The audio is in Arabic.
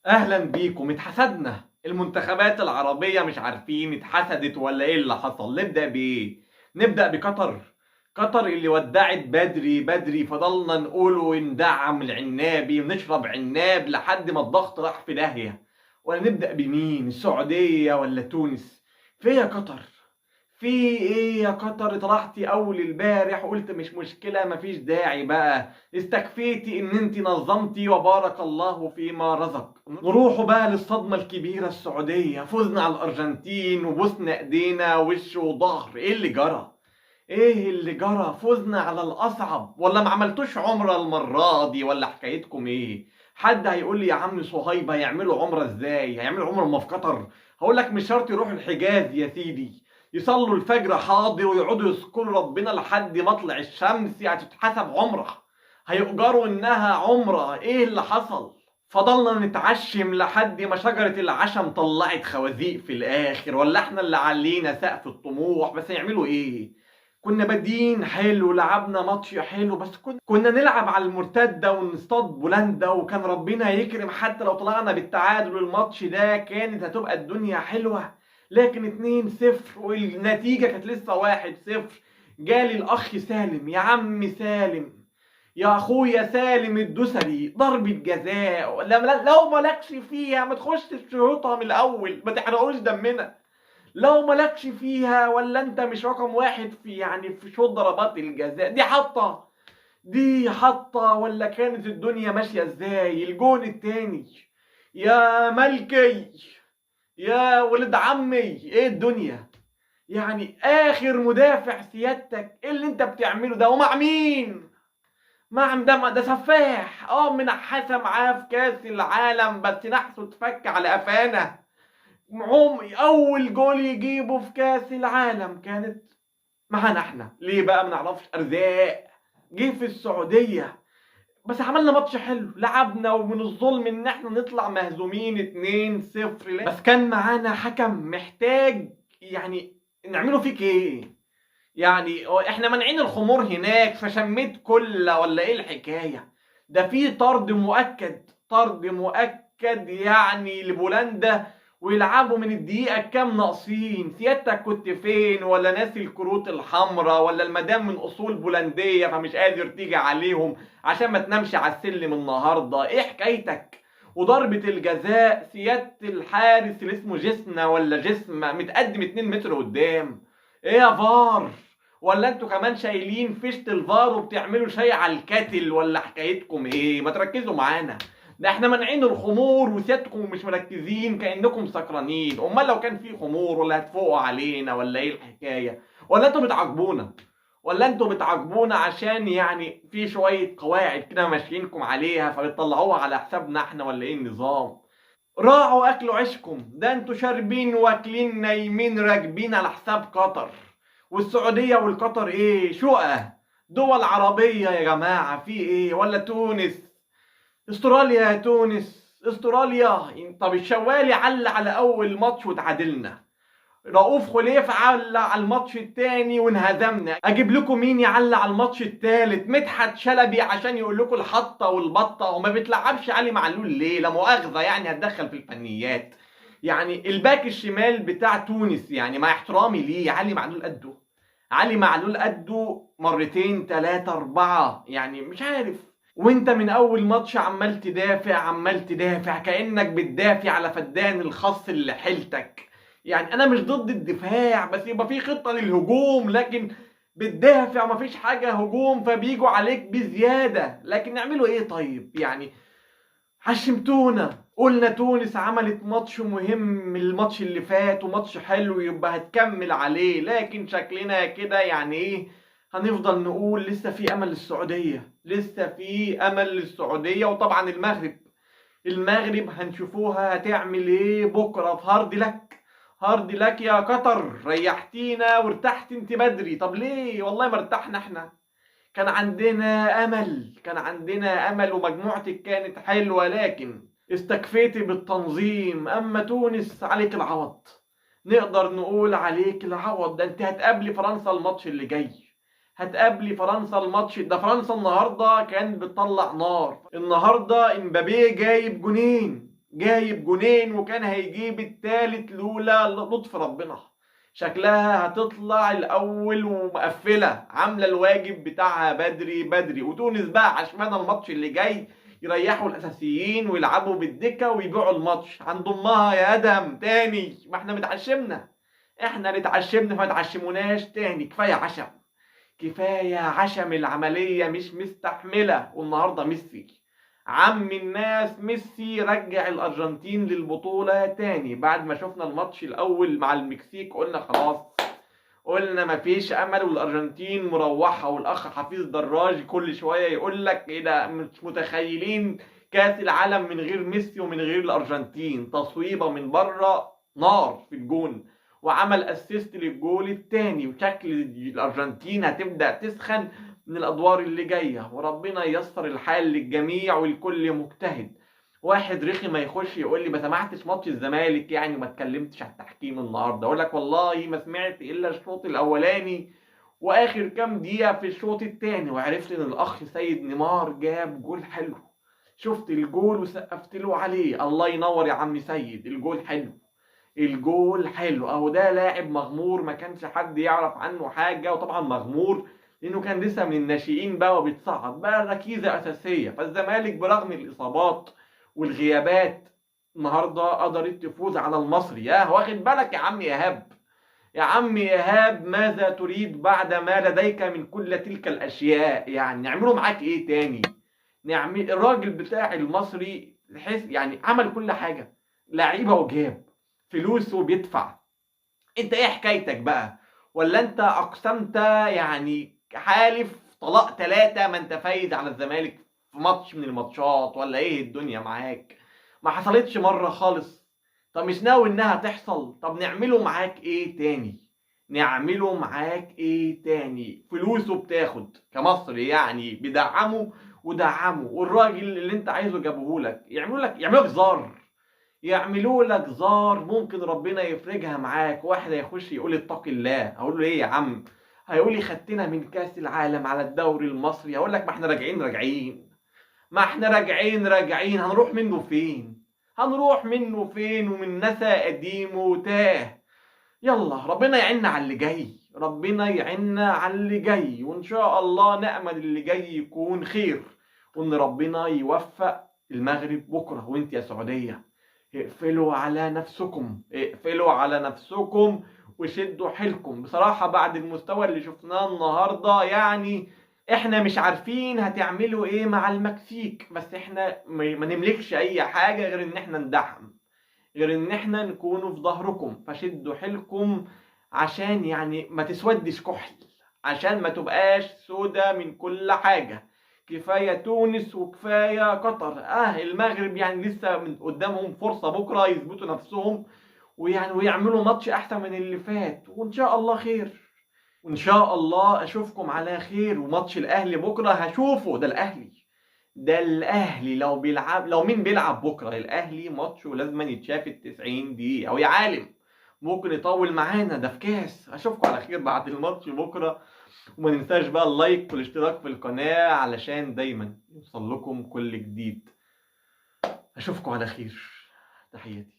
اهلا بيكم. اتحسدنا. المنتخبات العربية مش عارفين اتحسدت ولا ايه اللي حصل. نبدأ بايه؟ نبدأ بقطر. قطر اللي ودعت بدري بدري، فضلنا نقول وندعم العنابي ونشرب عناب لحد ما الضغط راح في داهية. ولا نبدأ بمين؟ السعودية ولا تونس؟ في يا قطر؟ في ايه يا قطر؟ طلعتي اول البارح وقلت مش مشكلة، مفيش داعي بقى، استكفيتي ان انت نظمتي وبارك الله فيما رزق. نروحوا بقى للصدمة الكبيرة، السعودية. فزنا على الارجنتين وبوسنا ايدينا وش وظهر. ايه اللي جرى؟ ايه اللي جرى؟ فزنا على الاصعب. ولا ما عملتوش عمرة المرة دي؟ ولا حكايتكم ايه؟ حد هيقول لي يا عم صهيب هيعملوا عمرة ازاي؟ هيعملوا عمرة ما في قطر؟ هقول لك مش شرط يروحوا الحجاز يا سيدي، يصلوا الفجر حاضر ويقعدوا يذكروا ربنا لحد مطلع الشمس، هتتحسب عمرة. هيؤجروا انها عمرة. ايه اللي حصل؟ فضلنا نتعشم لحد ما شجرة العشم طلعت خوازيق في الاخر. ولا احنا اللي علينا سقف الطموح؟ بس يعملوا ايه؟ كنا بادئين حلو، لعبنا ماتش حلو، بس كنا نلعب على المرتدة ونصطاد بولندا، وكان ربنا يكرم. حتى لو طلعنا بالتعادل الماتش ده كانت هتبقى الدنيا حلوة. لكن 2-0 والنتيجة كانت لسه 1-0. جالي الأخ سالم، يا عم سالم، يا أخويا سالم الدوسري، ضربة جزاء لو مالكش فيها ما تخش تشوطها من الأول، ما تحرقوش دمنا. لو مالكش فيها، ولا أنت مش رقم واحد في في شوط ضربات الجزاء دي؟ حطة ولا كانت الدنيا ماشية ازاي؟ الجون التاني، يا ملكي، يا ولد عمي، ايه الدنيا؟ اخر مدافع سيادتك، ايه اللي انت بتعمله ده؟ ومع مين؟ مع ده سفاح. منحاسه معاه في كاس العالم، بس نحسه اتفك على قفانا. اول جول يجيبه في كاس العالم كانت معانا احنا. ليه بقى؟ ما نعرفش، ارزاق. جه في السعوديه، بس عملنا ماتش حلو، لعبنا، ومن الظلم ان احنا نطلع مهزومين 2-0. بس كان معانا حكم محتاج، نعمله فيك ايه؟ احنا مانعين الخمور هناك فشميت كل، ولا ايه الحكاية؟ ده في طرد مؤكد، طرد مؤكد لبولندا، ويلعبوا من الدقيقة كام ناقصين. سيادتك كنت فين؟ ولا ناسي الكروت الحمراء؟ ولا المدام من اصول بولندية فمش قادر تيجي عليهم عشان ما تنامش على السلم النهاردة؟ ايه حكايتك؟ وضربة الجزاء، سيادة الحارس اللي اسمه جسنا ولا جسمة متقدم 2 متر قدام. ايه يا فار؟ ولا انتوا كمان شايلين فيشة الفار وبتعملوا شاي على الكاتل؟ ولا حكايتكم ايه؟ ما تركزوا معانا. ده احنا مانعين الخمور وسيادتكم مش مركزين كأنكم سكرانين. امال لو كان في خمور ولا هتفوقوا علينا؟ ولا ايه الحكاية؟ ولا انتوا بتعاقبونا؟ عشان في شوية قواعد كده ماشيينكم عليها فبتطلعوها على حسابنا احنا؟ ولا ايه النظام؟ راعوا اكلوا عيشكم. ده انتوا شاربين واكلين نايمين راكبين على حساب قطر. والسعودية والقطر ايه؟ شقة دول عربية يا جماعة. في ايه؟ ولا تونس، استراليا يا تونس، استراليا. طب الشوالي علق على اول ماتش وتعادلنا، رؤوف خليف علق على الماتش التاني وانهزمنا. اجيب لكم مين يعلق على الماتش التالت؟ مدحت شلبي عشان يقول لكم الحطه والبطه. وما بتلعبش علي معلول ليه؟ لا مؤاخذه، هتدخل في الفنيات. الباك الشمال بتاع تونس، مع احترامي ليه، علي معلول قده. علي معلول قده مرتين 3 4، مش عارف. وانت من اول ماتش عمال تدافع عمال تدافع كأنك بتدافع على فدان الخص اللي حيلتك. انا مش ضد الدفاع، بس يبقى في خطة للهجوم. لكن بتدافع مفيش حاجة هجوم فبيجوا عليك بزيادة. لكن نعمله ايه طيب؟ حشمتونا. قلنا تونس عملت ماتش مهم الماتش اللي فات وماتش حلو يبقى هتكمل عليه. لكن شكلنا كده ايه؟ هنفضل نقول لسه في امل للسعودية، لسه في امل للسعودية. وطبعا المغرب هنشوفوها هتعمل ايه بكرة في هارد لك. هارد لك يا قطر، ريحتينا وارتحت انت بدري. طب ليه؟ والله ما ارتحنا احنا. كان عندنا امل ومجموعتك كانت حلوه، لكن استكفيتي بالتنظيم. اما تونس عليك العوض، نقدر نقول عليك العوض. ده انت هتقابلي فرنسا الماتش اللي جاي، هتقابلي فرنسا الماتش ده. فرنسا النهارده كانت بتطلع نار. النهارده امبابي جايب جونين، جايب جونين وكان هيجيب التالت لولا لطف ربنا. شكلها هتطلع الاول ومقفله، عامله الواجب بتاعها بدري بدري. وتونس بقى عشان الماتش اللي جاي يريحوا الاساسيين ويلعبوا بالدكه ويبيعوا الماتش عند امها يا ادهم تاني. ما احنا متعشمنا، احنا اللي اتعشمنا فما تعشموناش تاني. كفايه عشم، كفايه عشم. العمليه مش مستحمله. والنهارده ميسي عم الناس، ميسي رجع الارجنتين للبطوله تاني. بعد ما شفنا الماتش الاول مع المكسيك قلنا خلاص، قلنا مفيش امل والارجنتين مروحه. والاخ حفيظ دراج كل شويه يقول لك ايه ده، مش متخيلين كاس العالم من غير ميسي ومن غير الارجنتين. تصويبه من بره نار في الجون، وعمل اسيست للجول الثاني. وشكل الارجنتين هتبدا تسخن من الادوار اللي جايه. وربنا ييسر الحال للجميع والكل مجتهد. واحد رخي ما يخش يقول لي ما سمعتش ماتش الزمالك يعني وما اتكلمتش على التحكيم النهارده. اقول لك والله ما سمعت الا الشوط الاولاني واخر كام دقيقه في الشوط الثاني، وعرفت ان الاخ سيد نيمار جاب جول حلو. شفت الجول وسقفت له عليه. الله ينور يا عم سيد، الجول حلو، الجول حلو. اهو ده لاعب مغمور ما كانش حد يعرف عنه حاجه. وطبعا مغمور لانه كان لسه من الناشئين بقى وبيتصعد بقى ركيزه اساسيه. فالزمالك برغم الاصابات والغيابات النهارده قدرت تفوز على المصري. يا واخد بالك يا عم ايهاب، يا عم ايهاب ماذا تريد بعد ما لديك من كل تلك الاشياء؟ يعني نعمله معاك ايه تاني؟ نعمل الراجل بتاع المصري تحس يعني عمل كل حاجه، لعيبه وجاب فلوس وبيدفع. انت ايه حكايتك بقى؟ ولا انت اقسمت يعني حالف طلاق 3 ما انت فايز على الزمالك في ماتش من الماتشات؟ ولا ايه الدنيا معاك؟ ما حصلتش مرة خالص؟ طب مش ناوي انها تحصل؟ طب نعمله معاك ايه تاني؟ نعمله معاك ايه تاني؟ فلوسه بتاخد كمصري يعني بدعمه ودعمه. والراجل اللي انت عايزه جابهولك يعملوا لك زار، يعملوا لك زار. ممكن ربنا يفرجها معاك. واحد هيخش يقول اتق الله، اقول له ايه يا عم؟ هيقول لي خدتنا من كاس العالم على الدوري المصري. اقول لك ما احنا راجعين، ما احنا راجعين. هنروح منه فين؟ هنروح منه فين ومن نسى قديم وتاه؟ يلا ربنا يعيننا على اللي جاي، ربنا يعيننا على اللي جاي. وان شاء الله نأمل اللي جاي يكون خير، وان ربنا يوفق المغرب بكره. وانت يا سعودية اقفلوا على نفسكم، اقفلوا على نفسكم وشدوا حيلكم. بصراحة بعد المستوى اللي شفناه النهاردة يعني احنا مش عارفين هتعملوا ايه مع المكسيك. بس احنا ما نملكش اي حاجة غير ان احنا ندعم، غير ان احنا نكونوا في ظهركم. فشدوا حيلكم عشان يعني ما تسودش كحل، عشان ما تبقاش سودة من كل حاجة. كفاية تونس وكفاية قطر. المغرب يعني لسه من قدامهم فرصة بكرة يثبتوا نفسهم ويعني ويعملوا ماتش احسن من اللي فات. وان شاء الله خير، وان شاء الله اشوفكم على خير. وماتش الاهلي بكرة هشوفه. ده الاهلي لو بيلعب، لو مين بيلعب بكره الاهلي ماتشه لازم يتشاف ال90 دقيقه. او يا عالم ممكن يطول معانا، ده في كاس. اشوفكم على خير بعد الماتش بكره. وما ننساش بقى اللايك والاشتراك في القناه علشان دايما يوصل لكم كل جديد. اشوفكم على خير. تحياتي.